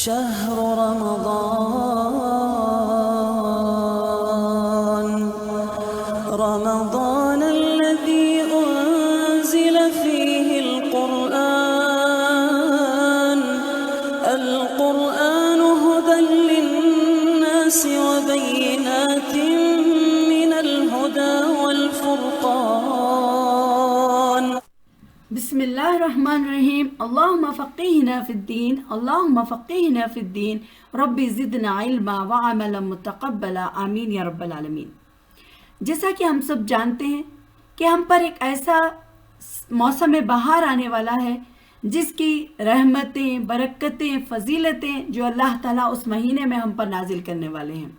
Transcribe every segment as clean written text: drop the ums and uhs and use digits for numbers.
شهر رمضان الذي أنزل فيه القرآن هدى للناس وبينات من الهدى والفرقان. بسم اللہ الرحمن الرحیم. اللہم فقہنا فی الدین، اللہم فقہنا فی الدین، ربی زدنا علما وعملا متقبلا، آمین یا رب العالمین. جیسا کہ ہم سب جانتے ہیں کہ ہم پر ایک ایسا موسم بہار آنے والا ہے جس کی رحمتیں، برکتیں، فضیلتیں جو اللہ تعالیٰ اس مہینے میں ہم پر نازل کرنے والے ہیں.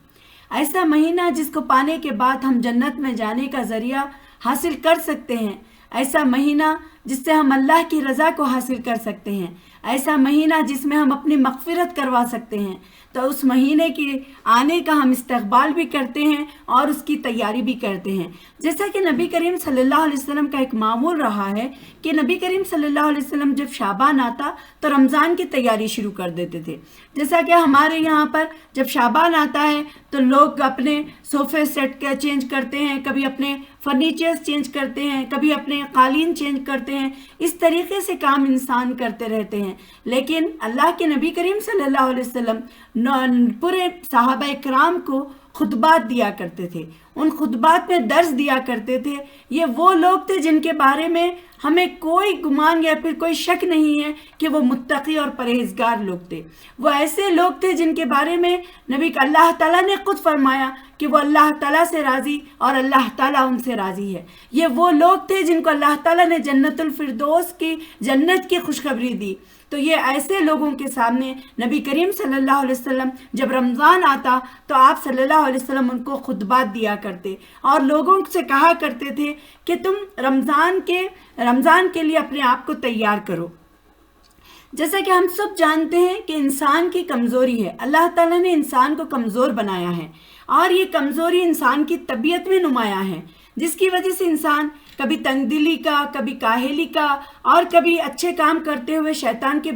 ایسا مہینہ جس کو پانے کے بعد ہم جنت میں جانے کا ذریعہ حاصل کر سکتے ہیں. ایسا مہینہ جس سے ہم اللہ کی رضا کو حاصل کر سکتے ہیں. ایسا مہینہ جس میں ہم اپنی مغفرت کروا سکتے ہیں. تو اس مہینے کے آنے کا ہم استقبال بھی کرتے ہیں اور اس کی تیاری بھی کرتے ہیں. جیسا کہ نبی کریم صلی اللہ علیہ وسلم کا ایک معمول رہا ہے کہ نبی کریم صلی اللہ علیہ وسلم جب شعبان آتا تو رمضان کی تیاری شروع کر دیتے تھے. جیسا کہ ہمارے یہاں پر جب شعبان آتا ہے تو لوگ اپنے صوفے سیٹ چینج کرتے ہیں، کبھی اپنے فرنیچرز چینج کرتے ہیں، کبھی اپنے قالین چینج کرتے ہیں. اس طریقے سے کام انسان کرتے رہتے ہیں. لیکن اللہ کے نبی کریم صلی اللہ علیہ وسلم پورے صحابہ اکرام کو خطبات دیا کرتے تھے. ان خطبات میں درس دیا کرتے تھے. یہ وہ لوگ تھے جن کے بارے میں ہمیں کوئی گمان یا پھر کوئی شک نہیں ہے کہ وہ متقی اور پرہیزگار لوگ تھے. وہ ایسے لوگ تھے جن کے بارے میں نبی اللہ تعالیٰ نے خود فرمایا کہ وہ اللہ تعالیٰ سے راضی اور اللہ تعالیٰ ان سے راضی ہے. یہ وہ لوگ تھے جن کو اللہ تعالیٰ نے جنت الفردوس کی جنت کی خوشخبری دی. تو یہ ایسے لوگوں کے سامنے نبی کریم صلی اللہ علیہ وسلم جب رمضان آتا تو آپ صلی اللہ علیہ وسلم ان کو خطبات دیا کرتے اور لوگوں سے کہا کرتے تھے کہ تم رمضان کے لیے اپنے آپ کو تیار کرو. جیسا کہ ہم سب جانتے ہیں کہ انسان کی کمزوری ہے. اللہ تعالیٰ نے انسان کو کمزور بنایا ہے اور یہ کمزوری انسان کی طبیعت میں نمایاں ہے، جس کی وجہ سے انسان کبھی تنگ دلی کا، کبھی کاہلی کا اور کبھی اچھے کام کرتے ہوئے شیطان کے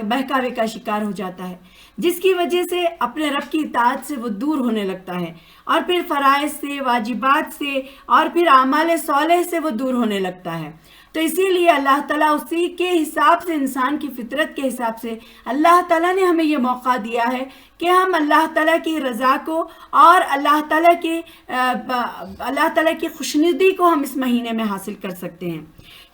بہکاوے کا شکار ہو جاتا ہے، جس کی وجہ سے اپنے رب کی اطاعت سے وہ دور ہونے لگتا ہے اور پھر فرائض سے، واجبات سے اور پھر اعمال صالح سے وہ دور ہونے لگتا ہے. تو اسی لیے اللہ تعالیٰ اسی کے حساب سے، انسان کی فطرت کے حساب سے اللہ تعالیٰ نے ہمیں یہ موقع دیا ہے کہ ہم اللہ تعالیٰ کی رضا کو اور اللہ تعالیٰ کی خوشنودی کو ہم اس مہینے میں حاصل کر سکتے ہیں.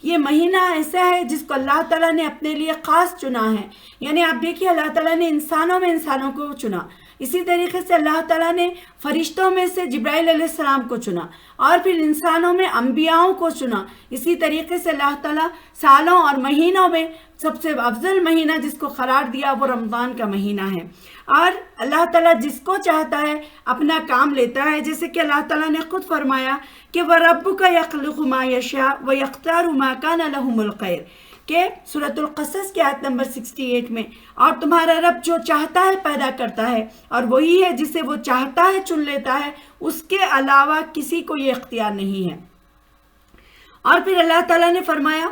یہ مہینہ ایسا ہے جس کو اللہ تعالیٰ نے اپنے لیے خاص چنا ہے. یعنی آپ دیکھیے اللہ تعالیٰ نے انسانوں کو چنا. اسی طریقے سے اللہ تعالیٰ نے فرشتوں میں سے جبرائیل علیہ السلام کو چنا اور پھر انسانوں میں انبیاؤں کو چنا. اسی طریقے سے اللہ تعالیٰ سالوں اور مہینوں میں سب سے افضل مہینہ جس کو قرار دیا وہ رمضان کا مہینہ ہے. اور اللہ تعالیٰ جس کو چاہتا ہے اپنا کام لیتا ہے. جیسے کہ اللہ تعالیٰ نے خود فرمایا کہ وَرَبُّكَ يَخْلُقُ مَا يَشَاءُ وَيَخْتَارُ مَا كَانَ لَهُمُ الْخَيْرُ کہ سورۃ القصص کی آیت نمبر 68 میں، اور تمہارا رب جو چاہتا ہے پیدا کرتا ہے اور وہی ہے جسے وہ چاہتا ہے چن لیتا ہے، اس کے علاوہ کسی کو یہ اختیار نہیں ہے. اور پھر اللہ تعالیٰ نے فرمایا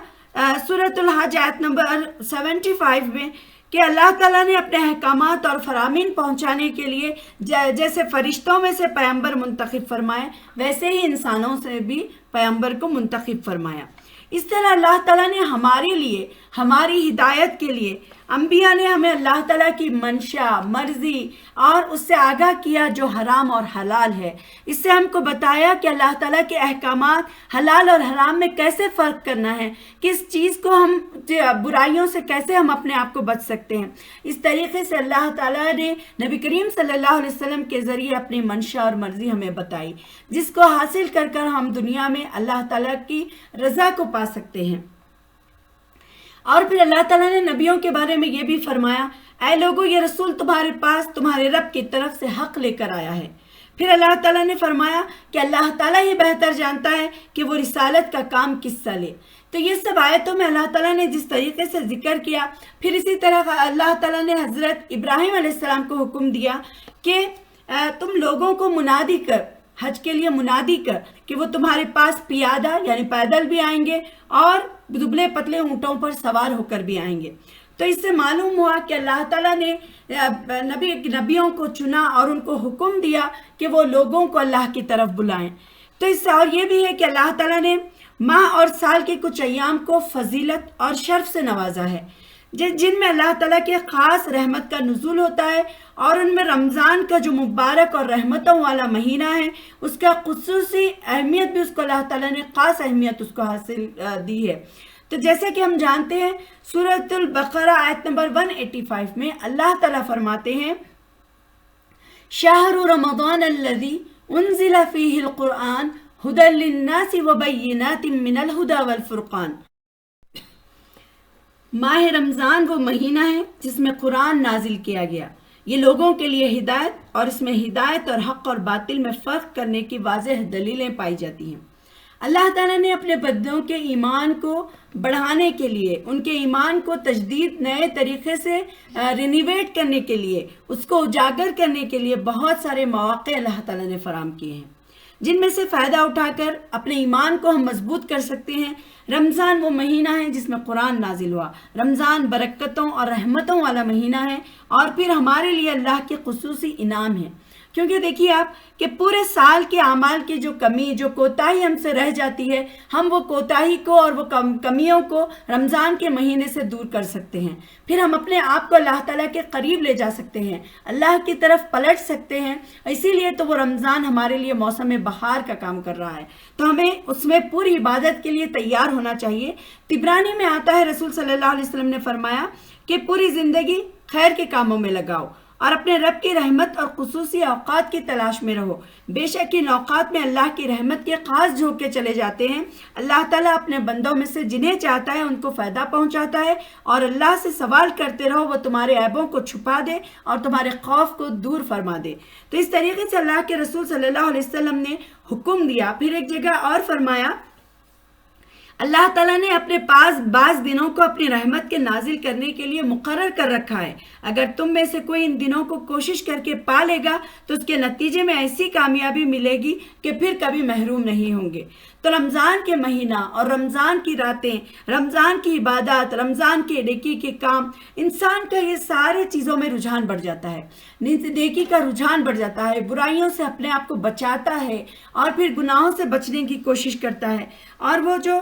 سورۃ الحج آیت نمبر 75 میں کہ اللہ تعالیٰ نے اپنے احکامات اور فرامین پہنچانے کے لیے جیسے فرشتوں میں سے پیغمبر منتخب فرمائے، ویسے ہی انسانوں سے بھی پیغمبر کو منتخب فرمایا. اس طرح اللہ تعالیٰ نے ہمارے لیے، ہماری ہدایت کے لیے انبیاء نے ہمیں اللہ تعالیٰ کی منشا، مرضی اور اس سے آگاہ کیا جو حرام اور حلال ہے. اس سے ہم کو بتایا کہ اللہ تعالیٰ کے احکامات حلال اور حرام میں کیسے فرق کرنا ہے، کس چیز کو ہم برائیوں سے کیسے ہم اپنے آپ کو بچ سکتے ہیں. اس طریقے سے اللہ تعالیٰ نے نبی کریم صلی اللہ علیہ وسلم کے ذریعے اپنی منشا اور مرضی ہمیں بتائی، جس کو حاصل کر ہم دنیا میں اللہ تعالیٰ کی رضا کو پا سکتے ہیں. اور پھر اللہ تعالیٰ نے نبیوں کے بارے میں یہ بھی فرمایا، اے لوگو یہ رسول تمہارے پاس تمہارے رب کی طرف سے حق لے کر آیا ہے. پھر اللہ تعالیٰ نے فرمایا کہ اللہ تعالیٰ ہی بہتر جانتا ہے کہ وہ رسالت کا کام کس سے لے. تو یہ سب آیتوں میں اللہ تعالیٰ نے جس طریقے سے ذکر کیا، پھر اسی طرح اللہ تعالیٰ نے حضرت ابراہیم علیہ السلام کو حکم دیا کہ تم لوگوں کو منادی کر، حج کے لیے منادی کر کہ وہ تمہارے پاس پیادہ یعنی پیدل بھی آئیں گے اور دبلے پتلے اونٹوں پر سوار ہو کر بھی آئیں گے. تو اس سے معلوم ہوا کہ اللہ تعالیٰ نے نبیوں کو چنا اور ان کو حکم دیا کہ وہ لوگوں کو اللہ کی طرف بلائیں۔ تو اس سے اور یہ بھی ہے کہ اللہ تعالیٰ نے ماہ اور سال کے کچھ ایام کو فضیلت اور شرف سے نوازا ہے، جن میں اللہ تعالیٰ کے خاص رحمت کا نزول ہوتا ہے، اور ان میں رمضان کا جو مبارک اور رحمتوں والا مہینہ ہے اس کا خصوصی اہمیت بھی اس کو اللہ تعالیٰ نے خاص اہمیت اس کو حاصل دی ہے۔ تو جیسے کہ ہم جانتے ہیں سورۃ البقرہ آیت نمبر 185 میں اللہ تعالیٰ فرماتے ہیں شہر رمضان الذی انزل فیہ القرآن ھدی للناس وبینات من الھدی والفرقان، ماہ رمضان وہ مہینہ ہے جس میں قرآن نازل کیا گیا، یہ لوگوں کے لیے ہدایت اور اس میں ہدایت اور حق اور باطل میں فرق کرنے کی واضح دلیلیں پائی جاتی ہیں۔ اللہ تعالیٰ نے اپنے بندوں کے ایمان کو بڑھانے کے لیے، ان کے ایمان کو تجدید نئے طریقے سے رینیویٹ کرنے کے لیے، اس کو اجاگر کرنے کے لیے بہت سارے مواقع اللہ تعالیٰ نے فراہم کیے ہیں، جن میں سے فائدہ اٹھا کر اپنے ایمان کو ہم مضبوط کر سکتے ہیں۔ رمضان وہ مہینہ ہے جس میں قرآن نازل ہوا، رمضان برکتوں اور رحمتوں والا مہینہ ہے، اور پھر ہمارے لیے اللہ کے خصوصی انعام ہے، کیونکہ دیکھیے آپ کہ پورے سال کے اعمال کی جو کمی، جو کوتاہی ہم سے رہ جاتی ہے، ہم وہ کوتاہی کو اور وہ کمیوں کو رمضان کے مہینے سے دور کر سکتے ہیں، پھر ہم اپنے آپ کو اللہ تعالیٰ کے قریب لے جا سکتے ہیں، اللہ کی طرف پلٹ سکتے ہیں۔ اسی لیے تو وہ رمضان ہمارے لیے موسم بہار کا کام کر رہا ہے، تو ہمیں اس میں پوری عبادت کے لیے تیار ہونا چاہیے۔ طبرانی میں آتا ہے رسول صلی اللہ علیہ وسلم نے فرمایا کہ پوری زندگی خیر کے کاموں میں لگاؤ اور اپنے رب کی رحمت اور خصوصی اوقات کی تلاش میں رہو، بے شک ان اوقات میں اللہ کی رحمت کے خاص جھونکے چلے جاتے ہیں۔ اللہ تعالیٰ اپنے بندوں میں سے جنہیں چاہتا ہے ان کو فائدہ پہنچاتا ہے، اور اللہ سے سوال کرتے رہو، وہ تمہارے عیبوں کو چھپا دے اور تمہارے خوف کو دور فرما دے۔ تو اس طریقے سے اللہ کے رسول صلی اللہ علیہ وسلم نے حکم دیا۔ پھر ایک جگہ اور فرمایا اللہ تعالیٰ نے اپنے پاس بعض دنوں کو اپنی رحمت کے نازل کرنے کے لیے مقرر کر رکھا ہے، اگر تم میں سے کوئی ان دنوں کو کوشش کر کے پا لے گا تو اس کے نتیجے میں ایسی کامیابی ملے گی کہ پھر کبھی محروم نہیں ہوں گے۔ تو رمضان کے مہینہ اور رمضان کی راتیں، رمضان کی عبادات، رمضان کے نیکی کے کام، انسان کا یہ سارے چیزوں میں رجحان بڑھ جاتا ہے، نیکی کا رجحان بڑھ جاتا ہے، برائیوں سے اپنے آپ کو بچاتا ہے اور پھر گناہوں سے بچنے کی کوشش کرتا ہے۔ اور وہ جو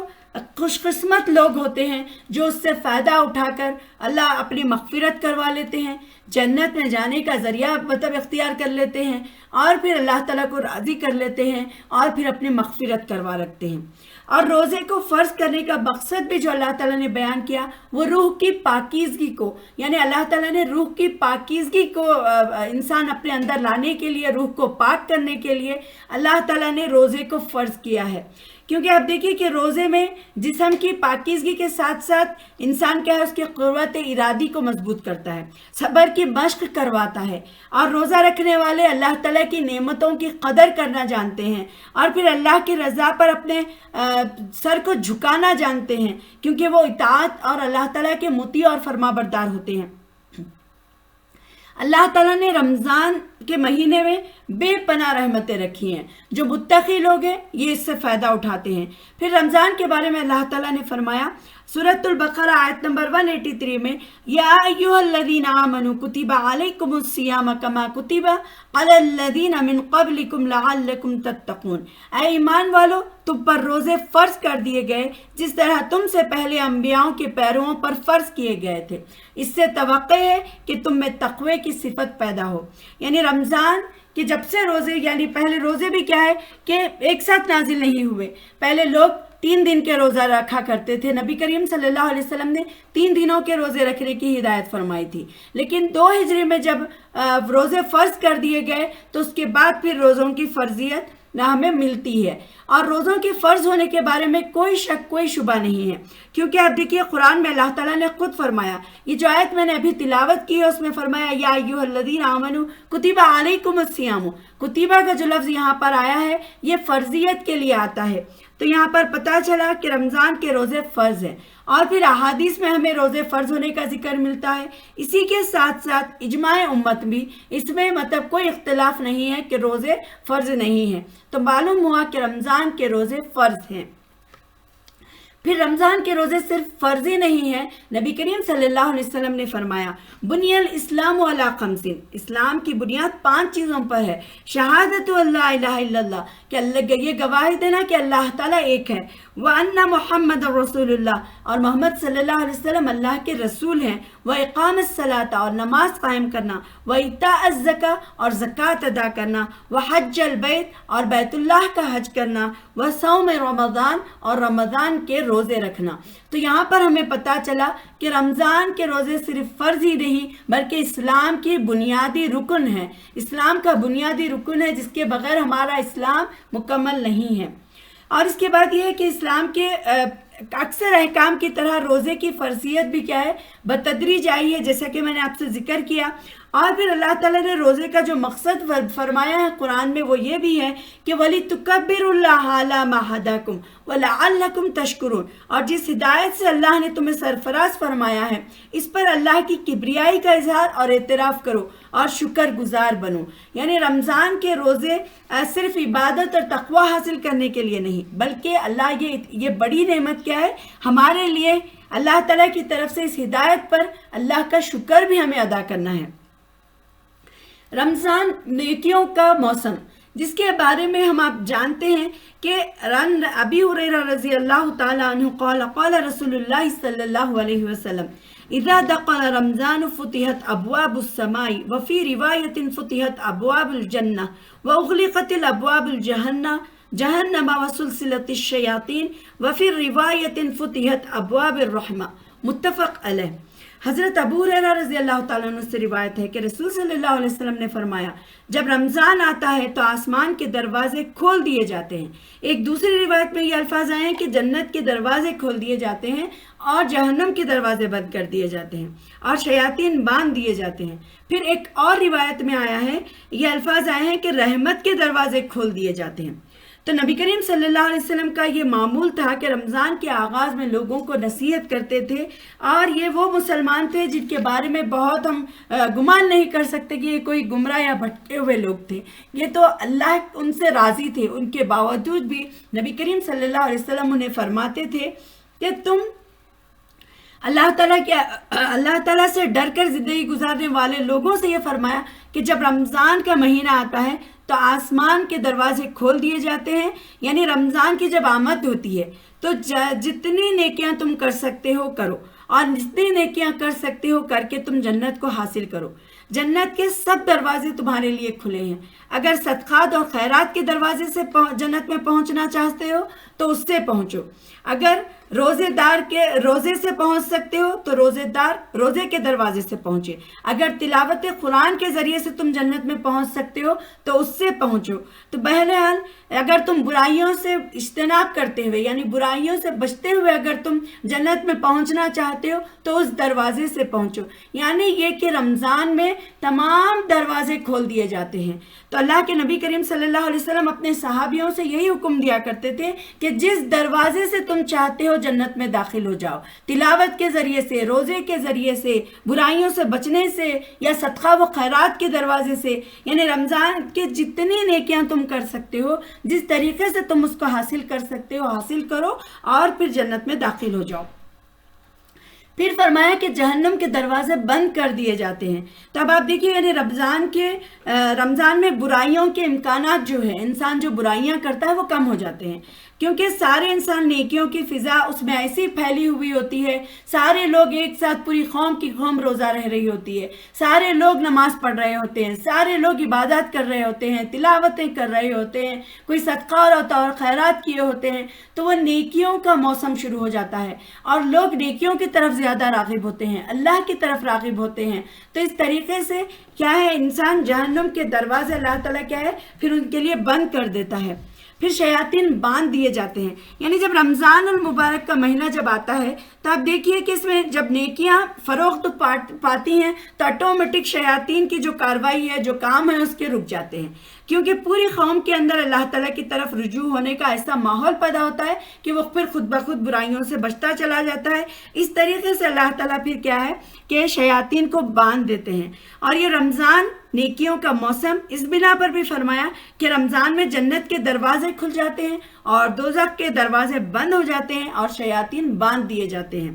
خوش قسمت لوگ ہوتے ہیں جو اس سے فائدہ اٹھا کر اللہ اپنی مغفرت کروا لیتے ہیں، جنت میں جانے کا ذریعہ اختیار کر لیتے ہیں، اور پھر اللہ تعالیٰ کو راضی کر لیتے ہیں، اور پھر اپنی مغفرت کروا رکھتے ہیں۔ اور روزے کو فرض کرنے کا مقصد بھی جو اللہ تعالیٰ نے بیان کیا وہ روح کی پاکیزگی کو، یعنی اللہ تعالیٰ نے روح کی پاکیزگی کو انسان اپنے اندر لانے کے لیے، روح کو پاک کرنے کے لیے اللہ تعالیٰ نے روزے کو فرض کیا ہے۔ کیونکہ آپ دیکھیے کہ روزے میں جسم کی پاکیزگی کے ساتھ ساتھ انسان کیا ہے، اس کی قوت ارادی کو مضبوط کرتا ہے، صبر کی مشق کرواتا ہے، اور روزہ رکھنے والے اللہ تعالیٰ کی نعمتوں کی قدر کرنا جانتے ہیں، اور پھر اللہ کی رضا پر اپنے سر کو جھکانا جانتے ہیں، کیونکہ وہ اطاعت اور اللہ تعالیٰ کے مطیع اور فرما بردار ہوتے ہیں۔ اللہ تعالیٰ نے رمضان کے مہینے میں بے پناہ رحمتیں رکھی ہیں، جو متقی لوگ ہیں یہ اس سے فائدہ اٹھاتے ہیں۔ پھر رمضان کے بارے میں اللہ تعالیٰ نے فرمایا سورۃ البقرہ آیت نمبر 183 میں، یا ایھا الذین آمنوا کتب علیکم الصیام کما کتب علی الذین من قبلکم لعلکم تتقون، اے ایمان والو تم پر روزے فرض کر دیے گئے جس طرح تم سے پہلے انبیاؤں کے پیرووں پر فرض کیے گئے تھے، اس سے توقع ہے کہ تم میں تقوی کی صفت پیدا ہو۔ یعنی رمضان کہ جب سے روزے، یعنی پہلے روزے بھی کیا ہے کہ ایک ساتھ نازل نہیں ہوئے، پہلے لوگ 3 دن کے روزہ رکھا کرتے تھے، نبی کریم صلی اللہ علیہ وسلم نے 3 دنوں کے روزے رکھنے کی ہدایت فرمائی تھی، لیکن 2 ہجری میں جب روزے فرض کر دیے گئے تو اس کے بعد پھر روزوں کی فرضیت ہمیں ملتی ہے، اور روزوں کے فرض ہونے کے بارے میں کوئی شک کوئی شبہ نہیں ہے، کیونکہ آپ دیکھیے قرآن میں اللہ تعالیٰ نے خود فرمایا، یہ جو آیت میں نے ابھی تلاوت کی ہے اس میں فرمایا یا ایھا الذین آمنوا کتب علیکم الصیام، کتبہ کا جو لفظ یہاں پر آیا ہے یہ فرضیت کے لیے آتا ہے، تو یہاں پر پتہ چلا کہ رمضان کے روزے فرض ہیں، اور پھر احادیث میں ہمیں روزے فرض ہونے کا ذکر ملتا ہے، اسی کے ساتھ ساتھ اجماع امت بھی، اس میں مطلب کوئی اختلاف نہیں ہے کہ روزے فرض نہیں ہیں، تو معلوم ہوا کہ رمضان کے روزے فرض ہیں۔ پھر رمضان کے روزے صرف فرضی نہیں ہیں، نبی کریم صلی اللہ علیہ وسلم نے فرمایا بنی الاسلام علی خمسین، اسلام کی بنیاد 5 چیزوں پر ہے۔ شہادت اللہ الہ الا اللہ، کہ اللہ یہ گواہی دینا کہ اللہ تعالیٰ ایک ہے، وَأَنَّ محمد رسول اللہ، اور محمد صلی اللہ علیہ وسلم اللہ کے رسول ہیں، وَإِقَامَ الصَّلَاةَ، اور نماز قائم کرنا، وَإِيتَاءَ الزَّكَاةَ، اور زکوٰۃ ادا کرنا، وَحَجَّ الْبَيْتِ، اور بیت اللہ کا حج کرنا، وَصَوْمِ رمضان، اور رمضان کے روزے رکھنا۔ تو یہاں پر ہمیں پتہ چلا کہ رمضان کے روزے صرف فرض ہی نہیں بلکہ اسلام کی بنیادی رکن ہے، اسلام کا بنیادی رکن ہے جس کے بغیر ہمارا اسلام مکمل نہیں ہے۔ اور اس کے بعد یہ ہے کہ اسلام کے اکثر احکام کی طرح روزے کی فرضیت بھی کیا ہے، بتدریج آئی ہے، جیسا کہ میں نے آپ سے ذکر کیا۔ اور پھر اللہ تعالیٰ نے روزے کا جو مقصد فرمایا ہے قرآن میں وہ یہ بھی ہے کہ وَلِتُكَبِّرُوا اللَّهَ عَلَىٰ مَا هَدَاكُمْ وَلَعَلَّكُمْ تَشْكُرُونَ، اور جس ہدایت سے اللہ نے تمہیں سرفراز فرمایا ہے اس پر اللہ کی کبریائی کا اظہار اور اعتراف کرو اور شکر گزار بنو۔ یعنی رمضان کے روزے صرف عبادت اور تقوی حاصل کرنے کے لیے نہیں بلکہ اللہ یہ بڑی نعمت کیا ہے ہمارے لیے، اللہ تعالیٰ کی طرف سے اس ہدایت پر اللہ کا شکر بھی ہمیں ادا کرنا ہے۔ رمضان نیکیوں کا موسم، جس کے بارے میں ہم آپ جانتے ہیں کہ ابی ہریرہ رضی اللہ تعالیٰ عنہ قال قال رسول اللہ صلی اللہ علیہ وسلم اذا دخل رمضان فتحت ابواب السماء وفي روایت فتحت ابواب الجنہ واغلقت الابواب جہنم وسلسلت الشیاطین وفي روایت فتحت ابواب الرحمہ، متفق علیہ۔ حضرت ابو ہریرہ رضی اللہ تعالیٰ عنہ سے روایت ہے کہ رسول صلی اللہ علیہ وسلم نے فرمایا جب رمضان آتا ہے تو آسمان کے دروازے کھول دیے جاتے ہیں۔ ایک دوسری روایت میں یہ الفاظ آئے ہیں کہ جنت کے دروازے کھول دیے جاتے ہیں اور جہنم کے دروازے بند کر دیے جاتے ہیں اور شیاطین باندھ دیے جاتے ہیں۔ پھر ایک اور روایت میں آیا ہے، یہ الفاظ آئے ہیں کہ رحمت کے دروازے کھول دیے جاتے ہیں۔ تو نبی کریم صلی اللہ علیہ وسلم کا یہ معمول تھا کہ رمضان کے آغاز میں لوگوں کو نصیحت کرتے تھے، اور یہ وہ مسلمان تھے جن کے بارے میں بہت ہم گمان نہیں کر سکتے کہ یہ کوئی گمراہ یا بھٹکے ہوئے لوگ تھے۔ یہ تو اللہ ان سے راضی تھے، ان کے باوجود بھی نبی کریم صلی اللہ علیہ وسلم انہیں فرماتے تھے کہ تم اللہ تعالیٰ سے ڈر کر زندگی گزارنے والے لوگوں سے یہ فرمایا کہ جب رمضان کا مہینہ آتا ہے تو آسمان کے دروازے کھول دیے جاتے ہیں، یعنی رمضان کی جب آمد ہوتی ہے تو جتنی نیکیاں تم کر سکتے ہو کرو، اور جتنی نیکیاں کر سکتے ہو کر کے تم جنت کو حاصل کرو۔ جنت کے سب دروازے تمہارے لیے کھلے ہیں، اگر صدقات اور خیرات کے دروازے سے جنت میں پہنچنا چاہتے ہو تو اس سے پہنچو، اگر روزے دار کے روزے سے پہنچ سکتے ہو تو روزے کے دروازے سے پہنچے، اگر تلاوت قرآن کے ذریعے سے تم جنت میں پہنچ سکتے ہو تو اس سے پہنچو۔ تو بہرحال اگر تم برائیوں سے اجتناب کرتے ہوئے یعنی برائیوں سے بچتے ہوئے اگر تم جنت میں پہنچنا چاہتے ہو تو اس دروازے سے پہنچو، یعنی یہ کہ رمضان میں تمام دروازے کھول دیے جاتے ہیں۔ تو اللہ کے نبی کریم صلی اللہ علیہ وسلم اپنے صحابیوں سے یہی حکم دیا کرتے تھے کہ جس دروازے سے تم چاہتے ہو جنت میں داخل ہو جاؤ، تلاوت کے ذریعے سے، روزے کے ذریعے سے، برائیوں سے بچنے سے، یا صدقہ و خیرات کے دروازے سے، یعنی رمضان کے جتنی نیکیاں تم کر سکتے ہو، جس طریقے سے تم اس کو حاصل کر سکتے ہو حاصل کرو اور پھر جنت میں داخل ہو جاؤ۔ پھر فرمایا کہ جہنم کے دروازے بند کر دیے جاتے ہیں۔ تو اب آپ دیکھیے یعنی رمضان میں برائیوں کے امکانات جو ہے، انسان جو برائیاں کرتا ہے وہ کم ہو جاتے ہیں، کیونکہ سارے انسان نیکیوں کی فضا اس میں ایسی پھیلی ہوئی ہوتی ہے، سارے لوگ ایک ساتھ پوری قوم کی قوم روزہ رہ رہی ہوتی ہے، سارے لوگ نماز پڑھ رہے ہوتے ہیں، سارے لوگ عبادات کر رہے ہوتے ہیں، تلاوتیں کر رہے ہوتے ہیں، کوئی صدقہ اور خیرات کیے ہوتے ہیں، تو وہ نیکیوں کا موسم شروع ہو جاتا ہے اور لوگ نیکیوں کی طرف زیادہ راغب ہوتے ہیں، اللہ کی طرف راغب ہوتے ہیں۔ تو اس طریقے سے کیا ہے، انسان جہنم کے دروازے اللہ تعالیٰ کیا ہے پھر ان کے لیے بند کر دیتا ہے۔ پھر شیاطین باندھ دیے جاتے ہیں، یعنی جب رمضان المبارک کا مہینہ جب آتا ہے تو آپ دیکھیے کہ اس میں جب نیکیاں فروغ پاتی ہیں تو آٹومیٹک شیاطین کی جو کاروائی ہے، جو کام ہے، اس کے رک جاتے ہیں۔ کیونکہ پوری قوم کے اندر اللہ تعالیٰ کی طرف رجوع ہونے کا ایسا ماحول پیدا ہوتا ہے کہ وہ پھر خود بخود برائیوں سے بچتا چلا جاتا ہے۔ اس طریقے سے اللہ تعالیٰ پھر کیا ہے کہ شیاطین کو باندھ دیتے ہیں۔ اور یہ رمضان نیکیوں کا موسم، اس بنا پر بھی فرمایا کہ رمضان میں جنت کے دروازے کھل جاتے ہیں اور دوزخ کے دروازے بند ہو جاتے ہیں اور شیاطین باندھ دیے جاتے ہیں۔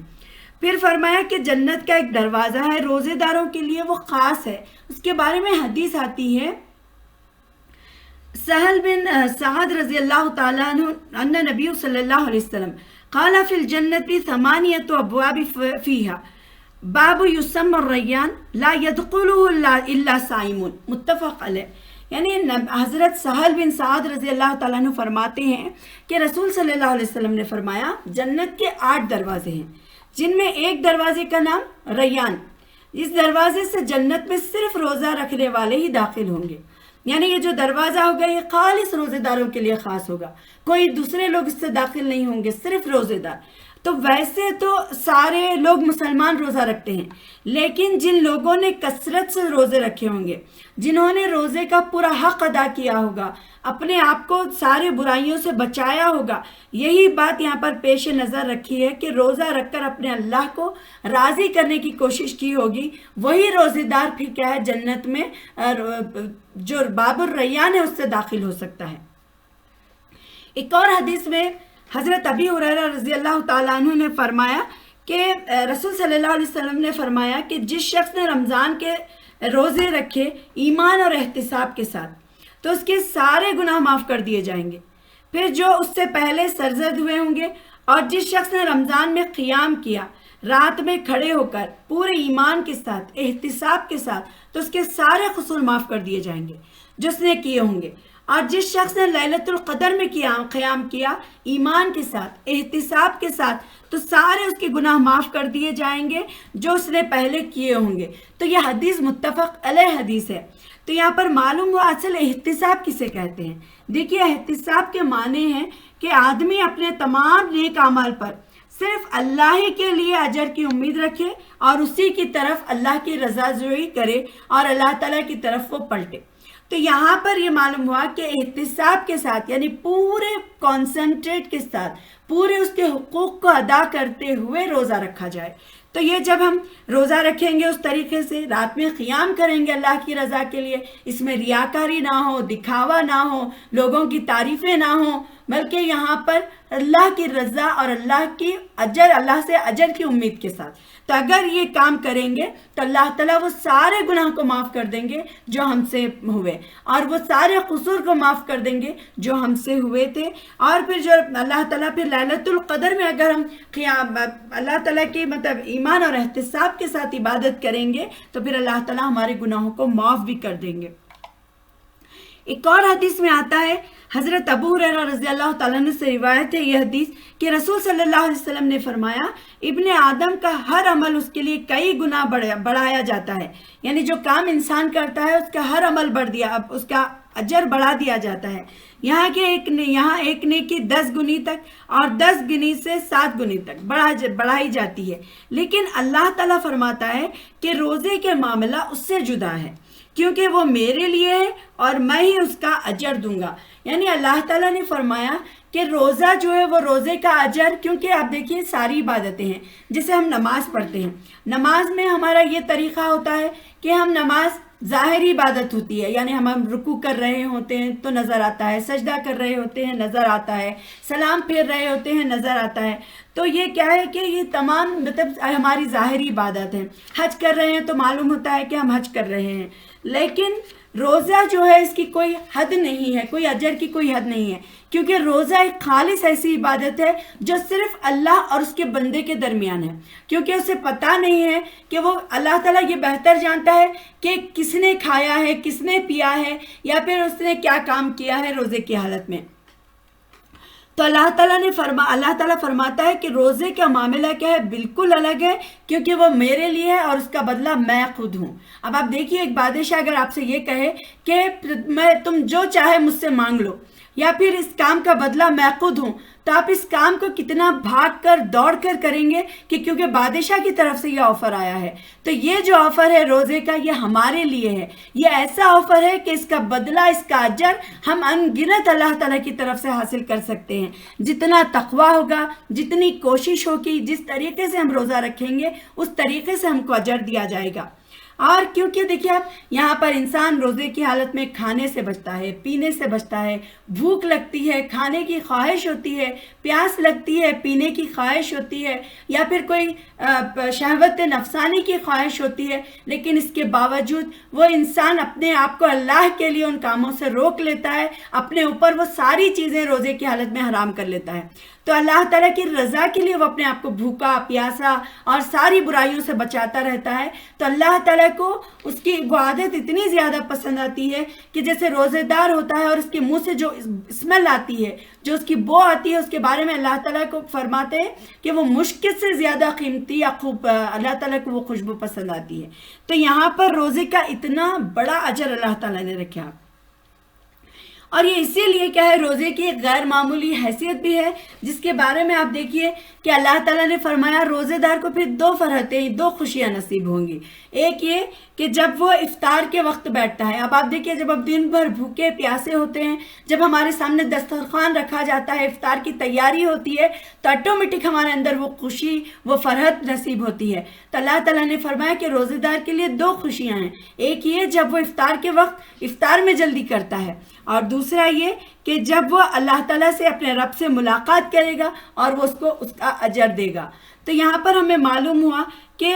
پھر فرمایا کہ جنت کا ایک دروازہ ہے روزے داروں کے لیے، وہ خاص ہے۔ اس کے بارے میں حدیث آتی ہے، سہل بن سعد رضی اللہ تعالیٰ عنہ ان نبی صلی اللہ علیہ وسلم قال فی الجنت ثمانیۃ ابواب فیہا باب یسمى الریان لا يدخلہ الا صائمون، متفق علیہ۔ یعنی حضرت سہل بن سعد رضی اللہ تعالیٰ عنہ فرماتے ہیں کہ رسول صلی اللہ علیہ وسلم نے فرمایا جنت کے 8 دروازے ہیں، جن میں ایک دروازے کا نام ریان، اس دروازے سے جنت میں صرف روزہ رکھنے والے ہی داخل ہوں گے۔ یعنی یہ جو دروازہ ہوگا یہ خالص روزے داروں کے لیے خاص ہوگا، کوئی دوسرے لوگ اس سے داخل نہیں ہوں گے، صرف روزے دار۔ تو ویسے تو سارے لوگ مسلمان روزہ رکھتے ہیں، لیکن جن لوگوں نے کثرت سے روزے رکھے ہوں گے، جنہوں نے روزے کا پورا حق ادا کیا ہوگا، اپنے آپ کو سارے برائیوں سے بچایا ہوگا، یہی بات یہاں پر پیش نظر رکھی ہے کہ روزہ رکھ کر اپنے اللہ کو راضی کرنے کی کوشش کی ہوگی، وہی روزے دار پھر کیا ہے جنت میں جو باب الریان ہے اس سے داخل ہو سکتا ہے۔ ایک اور حدیث میں حضرت ابی ہریرہ رضی اللہ تعالیٰ عنہ نے فرمایا کہ رسول صلی اللہ علیہ وسلم نے فرمایا کہ جس شخص نے رمضان کے روزے رکھے ایمان اور احتساب کے ساتھ تو اس کے سارے گناہ معاف کر دیے جائیں گے، پھر جو اس سے پہلے سرزد ہوئے ہوں گے، اور جس شخص نے رمضان میں قیام کیا رات میں کھڑے ہو کر پورے ایمان کے ساتھ احتساب کے ساتھ تو اس کے سارے قصور معاف کر دیے جائیں گے جو اس نے کیے ہوں گے، اور جس شخص نے لیلۃ القدر میں قیام کیا ایمان کے ساتھ احتساب کے ساتھ تو سارے اس کے گناہ معاف کر دیے جائیں گے جو اس نے پہلے کیے ہوں گے۔ تو یہ حدیث متفق علیہ حدیث ہے۔ تو یہاں پر معلوم ہوا اصل احتساب کسے کہتے ہیں۔ دیکھیے احتساب کے معنی ہیں کہ آدمی اپنے تمام نیک اعمال پر صرف اللہ ہی کے لیے اجر کی امید رکھے اور اسی کی طرف اللہ کی رضا جوئی کرے اور اللہ تعالیٰ کی طرف وہ پلٹے۔ تو یہاں پر یہ معلوم ہوا کہ احتساب کے ساتھ یعنی پورے کانسنٹریٹ کے ساتھ پورے اس کے حقوق کو ادا کرتے ہوئے روزہ رکھا جائے۔ تو یہ جب ہم روزہ رکھیں گے اس طریقے سے، رات میں قیام کریں گے اللہ کی رضا کے لیے، اس میں ریاکاری نہ ہو، دکھاوا نہ ہو، لوگوں کی تعریفیں نہ ہوں، بلکہ یہاں پر اللہ کی رضا اور اللہ کی اجر، اللہ سے اجر کی امید کے ساتھ، تو اگر یہ کام کریں گے تو اللہ تعالیٰ وہ سارے گناہ کو معاف کر دیں گے جو ہم سے ہوئے، اور وہ سارے قصور کو معاف کر دیں گے جو ہم سے ہوئے تھے۔ اور پھر جو اللہ تعالیٰ پھر لیلۃ القدر میں اگر ہم اللہ تعالیٰ کی ایمان اور احتساب کے ساتھ عبادت کریں گے تو پھر اللہ تعالیٰ ہمارے گناہوں کو معاف بھی کر دیں گے۔ ایک اور حدیث میں آتا ہے، حضرت ابو ہریرہ رضی اللہ تعالیٰ عنہ سے روایت ہے یہ حدیث کہ رسول صلی اللہ علیہ وسلم نے فرمایا ابن آدم کا ہر عمل اس کے لیے کئی گنا بڑھایا جاتا ہے، یعنی جو کام انسان کرتا ہے اس کا ہر عمل اس کا اجر بڑھا دیا جاتا ہے، یہاں ایک نیکی 10 گنی تک اور 10 گنی سے 7 گنی تک بڑھائی جاتی ہے، لیکن اللہ تعالیٰ فرماتا ہے کہ روزے کے معاملہ اس سے جدا ہے کیونکہ وہ میرے لیے ہے اور میں ہی اس کا اجر دوں گا۔ یعنی اللہ تعالیٰ نے فرمایا کہ روزہ جو ہے وہ روزے کا اجر، کیونکہ آپ دیکھیے ساری عبادتیں ہیں، جیسے ہم نماز پڑھتے ہیں، نماز میں ہمارا یہ طریقہ ہوتا ہے کہ ہم نماز ظاہری عبادت ہوتی ہے، یعنی ہم رکوع کر رہے ہوتے ہیں تو نظر آتا ہے، سجدہ کر رہے ہوتے ہیں نظر آتا ہے، سلام پھیر رہے ہوتے ہیں نظر آتا ہے، تو یہ کیا ہے کہ یہ تمام ہماری ظاہری عبادت ہے۔ حج کر رہے ہیں تو معلوم ہوتا ہے کہ ہم حج کر رہے ہیں، لیکن روزہ جو ہے اس کی کوئی حد نہیں ہے، کوئی اجر کی کوئی حد نہیں ہے، کیونکہ روزہ ایک خالص ایسی عبادت ہے جو صرف اللہ اور اس کے بندے کے درمیان ہے، کیونکہ اسے پتہ نہیں ہے کہ وہ اللہ تعالیٰ یہ بہتر جانتا ہے کہ کس نے کھایا ہے، کس نے پیا ہے، یا پھر اس نے کیا کام کیا ہے روزے کی حالت میں۔ تو اللہ تعالیٰ فرماتا ہے کہ روزے کا معاملہ کیا ہے، بالکل الگ ہے، کیونکہ وہ میرے لیے ہے اور اس کا بدلہ میں خود ہوں۔ اب آپ دیکھیے ایک بادشاہ اگر آپ سے یہ کہے کہ تم جو چاہے مجھ سے مانگ لو، یا پھر اس کام کا بدلہ میں خود ہوں، تو آپ اس کام کو کتنا بھاگ کر دوڑ کر کریں گے کہ کیونکہ بادشاہ کی طرف سے یہ آفر آیا ہے۔ تو یہ جو آفر ہے روزے کا، یہ ہمارے لیے ہے، یہ ایسا آفر ہے کہ اس کا بدلہ، اس کا اجر ہم ان گنت اللہ تعالیٰ کی طرف سے حاصل کر سکتے ہیں۔ جتنا تقویٰ ہوگا، جتنی کوشش ہوگی، جس طریقے سے ہم روزہ رکھیں گے اس طریقے سے ہم کو اجر دیا جائے گا۔ اور کیونکہ دیکھیے آپ یہاں پر انسان روزے کی حالت میں کھانے سے بچتا ہے، پینے سے بچتا ہے، بھوک لگتی ہے، کھانے کی خواہش ہوتی ہے، پیاس لگتی ہے، پینے کی خواہش ہوتی ہے، یا پھر کوئی شہوت نفسانی کی خواہش ہوتی ہے، لیکن اس کے باوجود وہ انسان اپنے آپ کو اللہ کے لیے ان کاموں سے روک لیتا ہے، اپنے اوپر وہ ساری چیزیں روزے کی حالت میں حرام کر لیتا ہے۔ تو اللہ تعالیٰ کی رضا کے لیے وہ اپنے آپ کو بھوکا پیاسا اور ساری برائیوں سے بچاتا رہتا ہے۔ تو اللہ تعالیٰ کو اس کی وہ عادت اتنی زیادہ پسند آتی ہے کہ جیسے روزے دار ہوتا ہے اور اس کے منہ سے جو اسمیل آتی ہے، جو اس کی بو آتی ہے، اس کے بارے میں اللہ تعالیٰ کو فرماتے ہیں کہ وہ مشکل سے زیادہ قیمتی یا خوب اللہ تعالیٰ کو وہ خوشبو پسند آتی ہے۔ تو یہاں پر روزے کا اتنا بڑا اجر اللہ تعالیٰ نے رکھا، اور یہ اسی لیے کیا ہے، روزے کی ایک غیر معمولی حیثیت بھی ہے، جس کے بارے میں آپ دیکھیے کہ اللہ تعالیٰ نے فرمایا روزے دار کو پھر 2 فرحتیں، 2 خوشیاں نصیب ہوں گی۔ ایک یہ کہ جب وہ افطار کے وقت بیٹھتا ہے، اب آپ دیکھیے جب اب دن بھر بھوکے پیاسے ہوتے ہیں، جب ہمارے سامنے دسترخوان رکھا جاتا ہے، افطار کی تیاری ہوتی ہے، تو آٹومیٹک ہمارے اندر وہ خوشی، وہ فرحت نصیب ہوتی ہے۔ تو اللہ تعالیٰ نے فرمایا کہ روزے دار کے لیے 2 خوشیاں ہیں۔ ایک یہ جب وہ افطار کے وقت افطار میں جلدی کرتا ہے، اور دوسرا یہ کہ جب وہ اللہ تعالیٰ سے اپنے رب سے ملاقات کرے گا اور وہ اس کو اس کا اجر دے گا۔ تو یہاں پر ہمیں معلوم ہوا کہ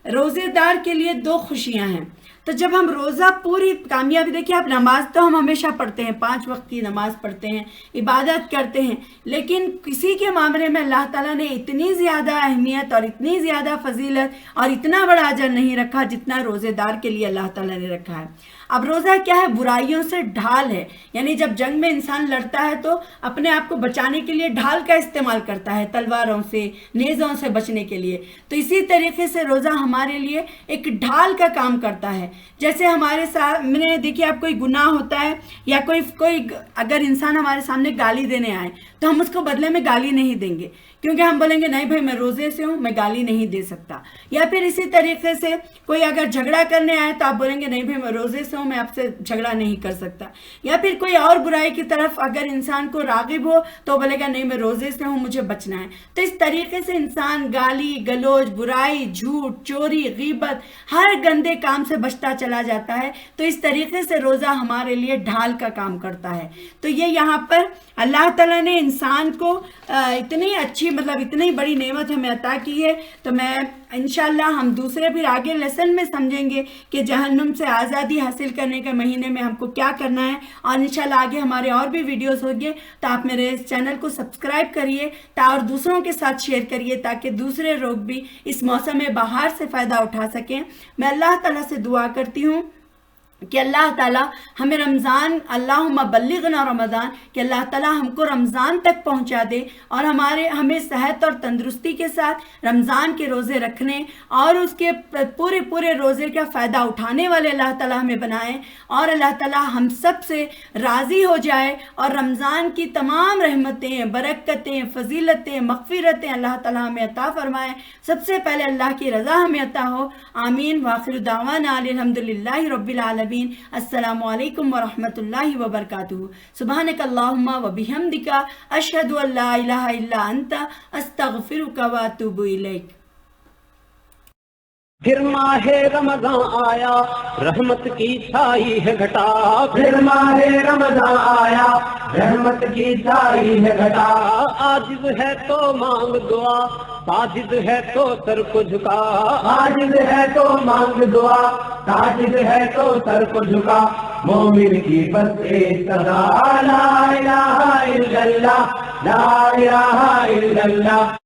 روزے دار کے لیے 2 خوشیاں ہیں۔ تو جب ہم روزہ پوری کامیابی، دیکھیے آپ نماز تو ہم ہمیشہ پڑھتے ہیں، 5 وقت کی نماز پڑھتے ہیں، عبادت کرتے ہیں، لیکن کسی کے معاملے میں اللہ تعالیٰ نے اتنی زیادہ اہمیت اور اتنی زیادہ فضیلت اور اتنا بڑا اجر نہیں رکھا جتنا روزے دار کے لیے اللہ تعالیٰ نے رکھا ہے۔ اب روزہ کیا ہے؟ برائیوں سے ڈھال ہے، یعنی جب جنگ میں انسان لڑتا ہے تو اپنے آپ کو بچانے کے لیے ڈھال کا استعمال کرتا ہے، تلواروں سے، نیزوں سے بچنے کے لیے۔ تو اسی طریقے سے روزہ ہمارے لیے ایک ڈھال کا کام کرتا ہے۔ جیسے ہمارے سامنے دیکھیے آپ کوئی گناہ ہوتا ہے، یا کوئی اگر انسان ہمارے سامنے گالی دینے آئے تو ہم اس کو بدلے میں گالی نہیں دیں گے، کیونکہ ہم بولیں گے نہیں بھائی میں روزے سے ہوں، میں گالی نہیں دے سکتا۔ یا پھر اسی طریقے سے کوئی اگر جھگڑا کرنے آئے تو آپ بولیں گے نہیں بھائی میں روزے سے ہوں، میں آپ سے جھگڑا نہیں کر سکتا۔ یا پھر کوئی اور برائی کی طرف اگر انسان کو راغب ہو تو بولے گا نہیں میں روزے سے ہوں، مجھے بچنا ہے۔ تو اس طریقے سے انسان گالی گلوچ، برائی، جھوٹ، چوری، غیبت، ہر گندے کام سے بچتا چلا جاتا ہے۔ تو اس طریقے سے روزہ ہمارے لیے ڈھال کا کام کرتا ہے۔ تو یہ یہاں پر اللہ تعالیٰ نے انسان کو اتنی اچھی اتنی بڑی نعمت ہمیں عطا کی ہے۔ تو میں انشاءاللہ ہم دوسرے پھر آگے لیسن میں سمجھیں گے کہ جہنم سے آزادی حاصل کرنے کے مہینے میں ہم کو کیا کرنا ہے، اور انشاءاللہ آگے ہمارے اور بھی ویڈیوز ہوں گے۔ تو آپ میرے اس چینل کو سبسکرائب کریے اور دوسروں کے ساتھ شیئر کریے تاکہ دوسرے لوگ بھی اس موسم بہار سے فائدہ اٹھا سکیں۔ میں اللہ تعالیٰ سے دعا کرتی ہوں کہ اللہ تعالیٰ ہمیں رمضان، اللہم بلغنا رمضان، کہ اللہ تعالیٰ ہم کو رمضان تک پہنچا دے اور ہمیں صحت اور تندرستی کے ساتھ رمضان کے روزے رکھنے اور اس کے پورے روزے کا فائدہ اٹھانے والے اللہ تعالیٰ ہمیں بنائیں، اور اللہ تعالیٰ ہم سب سے راضی ہو جائے اور رمضان کی تمام رحمتیں، برکتیں، فضیلتیں، مغفرتیں اللہ تعالیٰ ہمیں عطا فرمائیں۔ سب سے پہلے اللہ کی رضا ہمیں عطا ہو، آمین۔ وآخر دعوانا الحمدللہ رب العالمین۔ السلام علیکم ورحمۃ اللہ وبرکاتہ۔ سبحانک اللہم وبحمدک، اشہد ان لا الہ الا انت، استغفرک واتوب الیک۔ پھر ماہ رمضان آیا، رحمت کی چھائی ہے گھٹا، پھر ماہ رمضان آیا، رحمت کی چھائی ہے گھٹا۔ عاجز ہے تو مانگ دعا، ساجد ہے تو سر کو جھکا، عاجز ہے تو مانگ دعا، ساجد ہے تو سر کو جھکا۔ مومن کی بس ایک صدا، لا الہ الا اللہ، لا الہ الا اللہ۔